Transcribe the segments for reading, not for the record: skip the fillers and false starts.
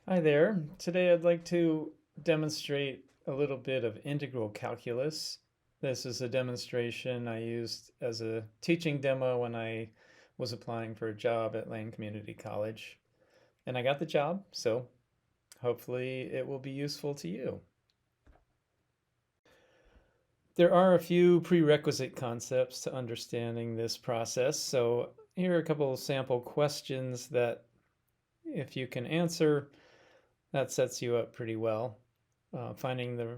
Hi there. Today I'd like to demonstrate a little bit of integral calculus. This is a demonstration I used as a teaching demo when I was applying for a job at Lane Community College. And I got the job, so hopefully it will be useful to you. There are a few prerequisite concepts to understanding this process, so here are a couple of sample questions that if you can answer, that sets you up pretty well. Finding the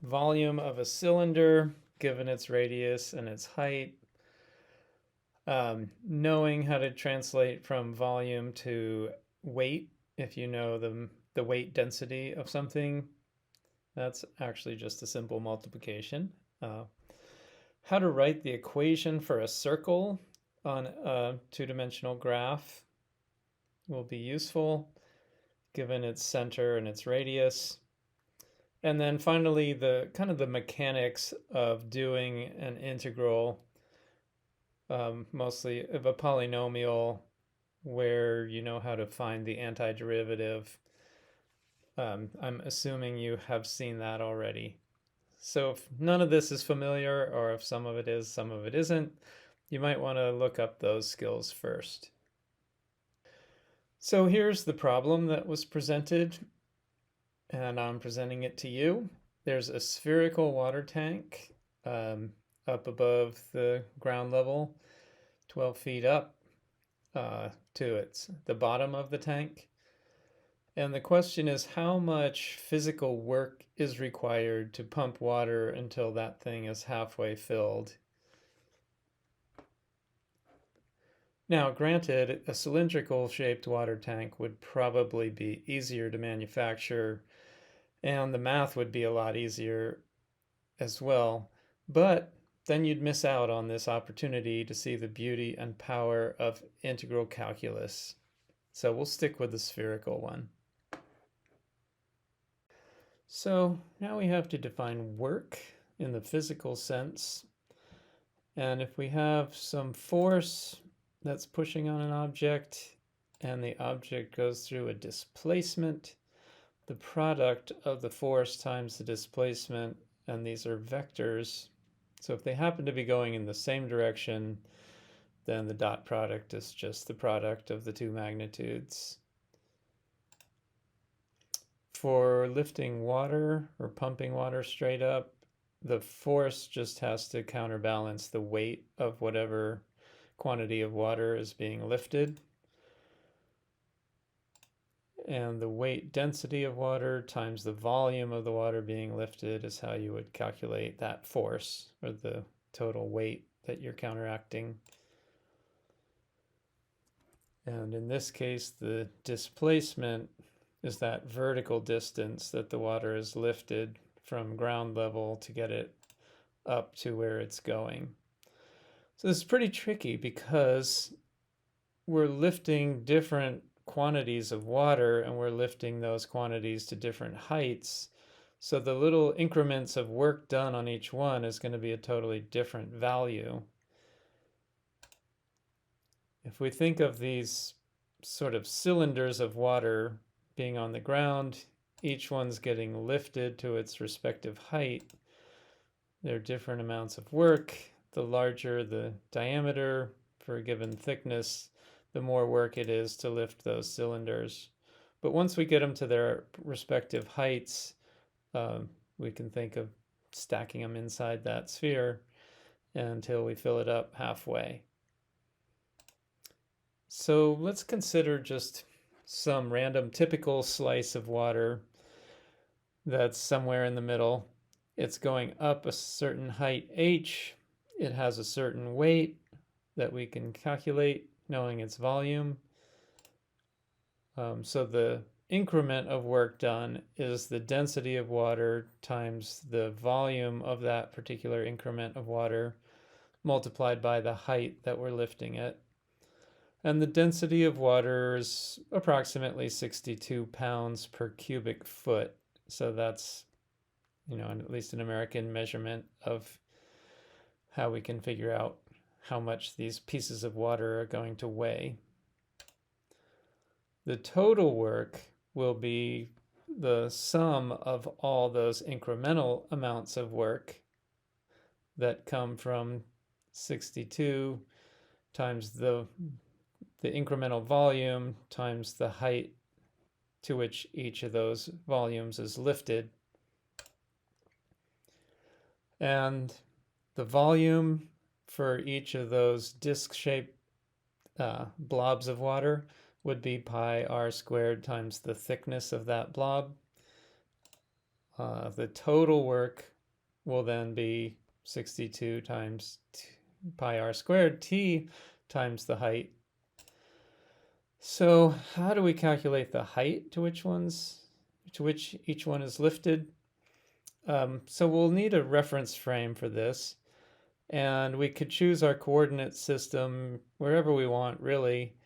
volume of a cylinder given its radius and its height, knowing how to translate from volume to weight if you know the weight density of something. That's actually just a simple multiplication. How to write the equation for a circle on a two-dimensional graph will be useful given its center and its radius. And then finally, the kind of the mechanics of doing an integral, mostly of a polynomial, where you know how to find the antiderivative. I'm assuming you have seen that already. So if none of this is familiar, or if some of it is, some of it isn't, you might want to look up those skills first. So here's the problem that was presented, and I'm presenting it to you. There's a spherical water tank up above the ground level, 12 feet up to the bottom of the tank. And the question is, how much physical work is required to pump water until that thing is halfway filled? Now, granted, a cylindrical shaped water tank would probably be easier to manufacture, and the math would be a lot easier as well. But then you'd miss out on this opportunity to see the beauty and power of integral calculus. So we'll stick with the spherical one. So now we have to define work in the physical sense. And if we have some force that's pushing on an object and the object goes through a displacement, the product of the force times the displacement, and these are vectors. So if they happen to be going in the same direction, then the dot product is just the product of the two magnitudes. For lifting water or pumping water straight up, the force just has to counterbalance the weight of whatever quantity of water is being lifted. And the weight density of water times the volume of the water being lifted is how you would calculate that force, or the total weight that you're counteracting. And in this case, the displacement is that vertical distance that the water is lifted from ground level to get it up to where it's going. So this is pretty tricky because we're lifting different quantities of water and we're lifting those quantities to different heights. So the little increments of work done on each one is going to be a totally different value. If we think of these sort of cylinders of water being on the ground, each one's getting lifted to its respective height. There are different amounts of work. The larger the diameter for a given thickness, the more work it is to lift those cylinders. But once we get them to their respective heights, we can think of stacking them inside that sphere until we fill it up halfway. So let's consider just some random typical slice of water that's somewhere in the middle. It's going up a certain height h. It has a certain weight that we can calculate knowing its volume. So the increment of work done is the density of water times the volume of that particular increment of water multiplied by the height that we're lifting it. And the density of water is approximately 62 pounds per cubic foot. So that's, at least an American measurement of how we can figure out how much these pieces of water are going to weigh. The total work will be the sum of all those incremental amounts of work that come from 62 times the incremental volume times the height to which each of those volumes is lifted. And the volume for each of those disc-shaped blobs of water would be pi r squared times the thickness of that blob. The total work will then be 62 times pi r squared t times the height. So how do we calculate the height to which each one is lifted? So we'll need a reference frame for this, and we could choose our coordinate system wherever we want, really.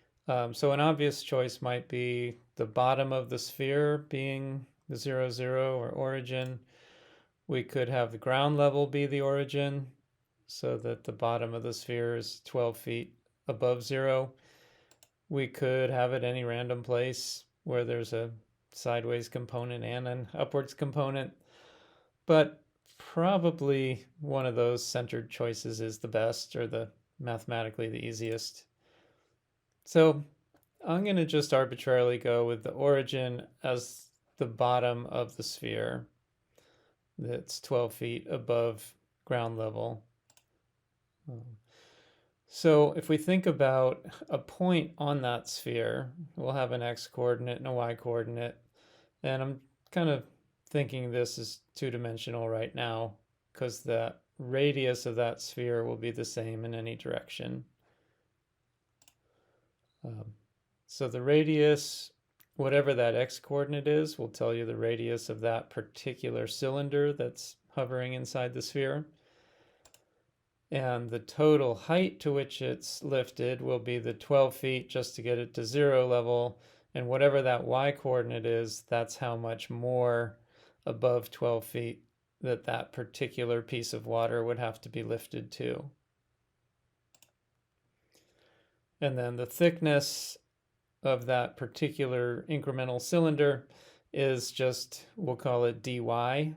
So an obvious choice might be the bottom of the sphere being the 0, 0 or origin. We could have the ground level be the origin, so that the bottom of the sphere is 12 feet above 0. We could have it any random place where there's a sideways component and an upwards component, but probably one of those centered choices is the best, or the mathematically the easiest. So I'm going to just arbitrarily go with the origin as the bottom of the sphere that's 12 feet above ground level. So if we think about a point on that sphere, we'll have an x-coordinate and a y-coordinate. And I'm kind of thinking this is two-dimensional right now because the radius of that sphere will be the same in any direction. So the radius, whatever that x-coordinate is, will tell you the radius of that particular cylinder that's hovering inside the sphere. And the total height to which it's lifted will be the 12 feet just to get it to 0 level. And whatever that y-coordinate is, that's how much more above 12 feet that particular piece of water would have to be lifted to. And then the thickness of that particular incremental cylinder is just, we'll call it dy.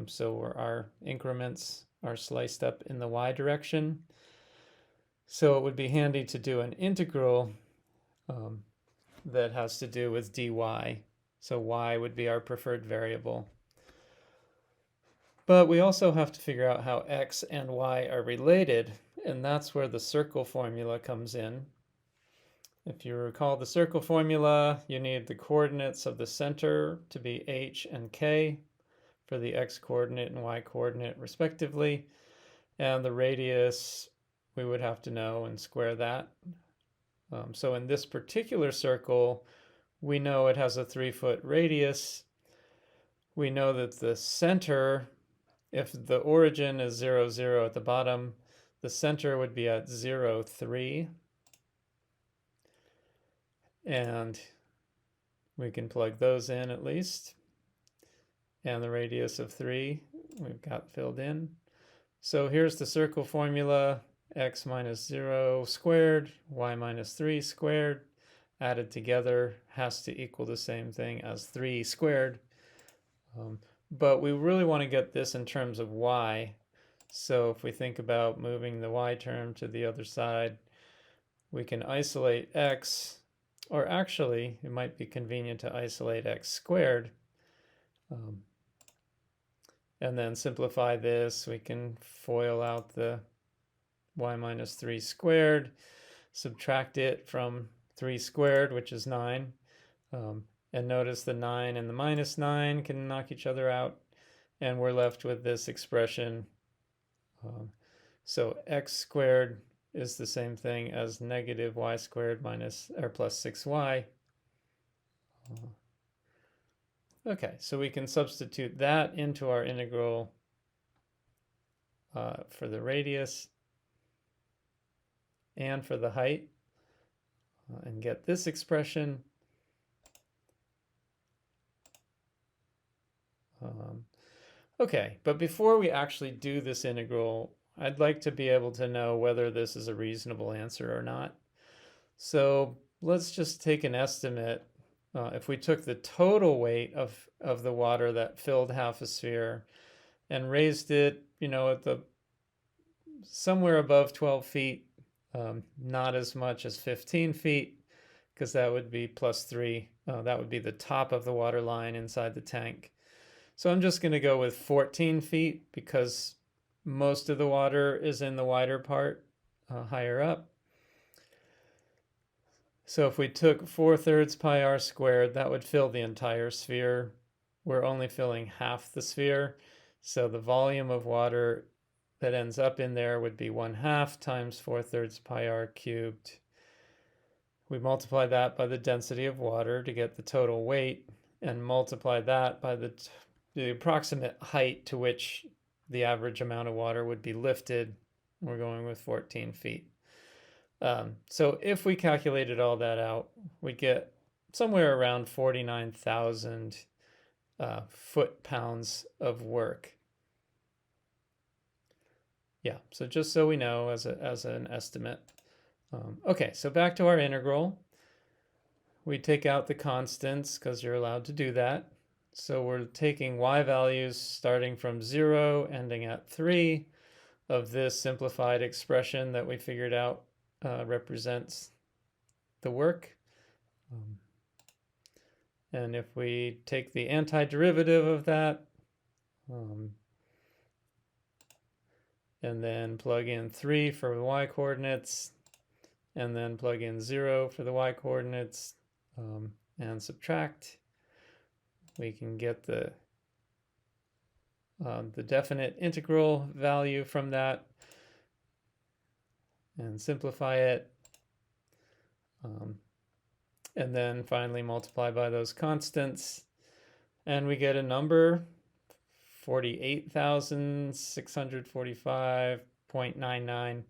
So our increments are sliced up in the y direction. So it would be handy to do an integral that has to do with dy. So y would be our preferred variable. But we also have to figure out how x and y are related, and that's where the circle formula comes in. If you recall the circle formula, you need the coordinates of the center to be h and k for the x-coordinate and y-coordinate respectively, and the radius we would have to know and square that. So in this particular circle, we know it has a 3-foot radius. We know that the center, if the origin is 0, 0 at the bottom, the center would be at 0, 3. And we can plug those in at least. And the radius of 3 we've got filled in. So here's the circle formula: x minus 0 squared, y minus 3 squared, added together has to equal the same thing as 3 squared. But we really want to get this in terms of y. So if we think about moving the y term to the other side, we can isolate x, or actually it might be convenient to isolate x squared. And then simplify this. We can FOIL out the y minus 3 squared, subtract it from 3 squared, which is 9. And notice the 9 and the minus 9 can knock each other out. And we're left with this expression. So x squared is the same thing as negative y squared plus 6y. Okay, so we can substitute that into our integral for the radius and for the height and get this expression. Okay, but before we actually do this integral, I'd like to be able to know whether this is a reasonable answer or not. So let's just take an estimate if we took the total weight of the water that filled half a sphere and raised it, at the somewhere above 12 feet, not as much as 15 feet, because that would be +3. That would be the top of the water line inside the tank. So I'm just going to go with 14 feet because most of the water is in the wider part, higher up. So if we took 4/3 pi r squared, that would fill the entire sphere. We're only filling half the sphere. So the volume of water that ends up in there would be 1/2 times 4/3 pi r cubed. We multiply that by the density of water to get the total weight, and multiply that by the approximate height to which the average amount of water would be lifted. We're going with 14 feet. So if we calculated all that out, we get somewhere around 49,000 foot-pounds of work. Yeah, so just so we know as an estimate. Okay, so back to our integral. We take out the constants because you're allowed to do that. So we're taking y values starting from 0, ending at 3 of this simplified expression that we figured out represents the work. And if we take the antiderivative of that, and then plug in 3 for the y coordinates, and then plug in 0 for the y coordinates, and subtract, we can get the definite integral value from that and simplify it, and then finally multiply by those constants, and we get a number 48,645.99,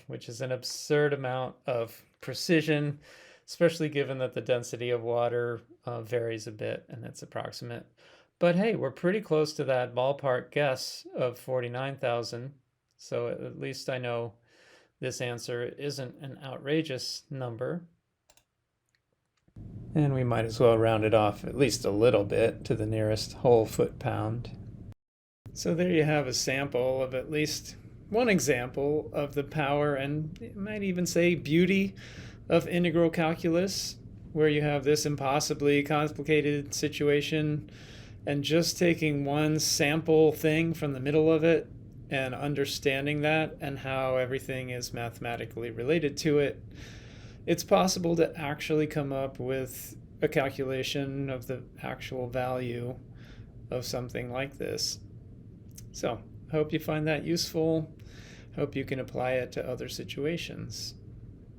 which is an absurd amount of precision, especially given that the density of water varies a bit and it's approximate. But hey, we're pretty close to that ballpark guess of 49,000. So at least I know this answer isn't an outrageous number. And we might as well round it off at least a little bit to the nearest whole foot-pound. So there you have a sample of at least one example of the power, and you might even say beauty, of integral calculus, where you have this impossibly complicated situation, and just taking one sample thing from the middle of it and understanding that and how everything is mathematically related to it, it's possible to actually come up with a calculation of the actual value of something like this. So, hope you find that useful. Hope you can apply it to other situations.